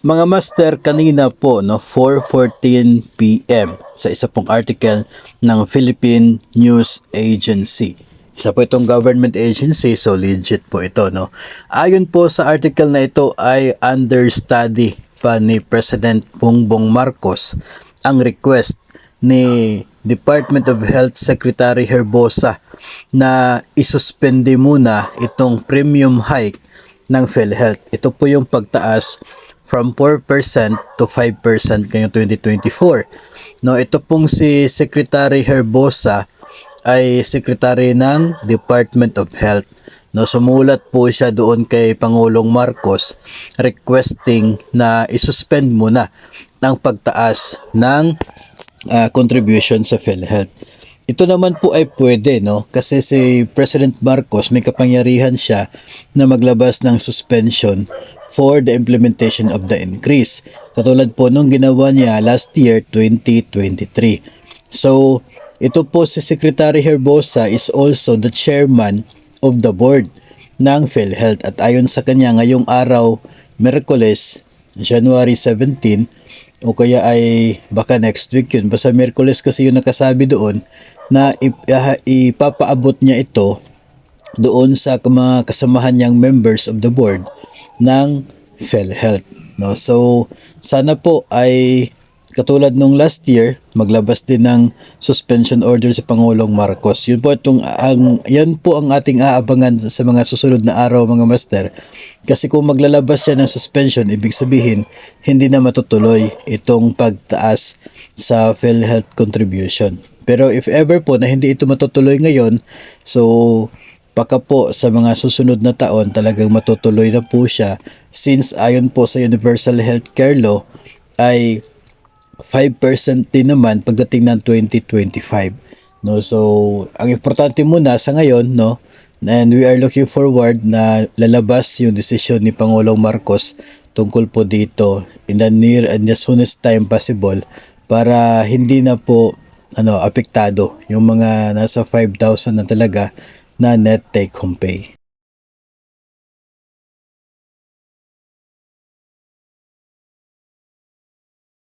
Mga master, kanina po no 4:14 PM sa isa pong article ng Philippine News Agency. Isa po itong government agency, so legit po ito no. Ayon po sa article na ito ay under study pa ni President Bongbong Marcos ang request ni Department of Health Secretary Herbosa na isuspende muna itong premium hike ng PhilHealth. Ito po yung pagtaas from 4% to 5% ngayong 2024. No, ito pong si Secretary Herbosa ay secretary ng Department of Health. No, sumulat po siya doon kay Pangulong Marcos requesting na isuspend muna ang pagtaas ng contribution sa PhilHealth. Ito naman po ay pwede, no? Kasi si President Marcos may kapangyarihan siya na maglabas ng suspension for the implementation of the increase. Katulad po nung ginawa niya last year, 2023. So, ito po si Secretary Herbosa is also the chairman of the board ng PhilHealth. At ayon sa kanya, ngayong araw, Miyerkules, January 17, o kaya ay baka next week yun. Basta Miyerkules kasi yung nakasabi doon na ipapaabot niya ito doon sa mga kasamahan niyang members of the board ng PhilHealth. No? So, sana po ay katulad nung last year, maglabas din ng suspension order si Pangulong Marcos. Yun po yan po ang ating aabangan sa mga susunod na araw, mga master. Kasi kung maglalabas siya ng suspension, ibig sabihin hindi na matutuloy itong pagtaas sa PhilHealth contribution. Pero if ever po na hindi ito matutuloy ngayon, so baka po sa mga susunod na taon talagang matutuloy na po siya, since ayon po sa Universal Healthcare Law ay 5% din naman pagdating ng 2025. No, so ang importante muna sa ngayon, no, and we are looking forward na lalabas yung desisyon ni Pangulong Marcos tungkol po dito in the near and as soon as time possible, para hindi na po apektado yung mga nasa 5,000 na talaga na net take home pay.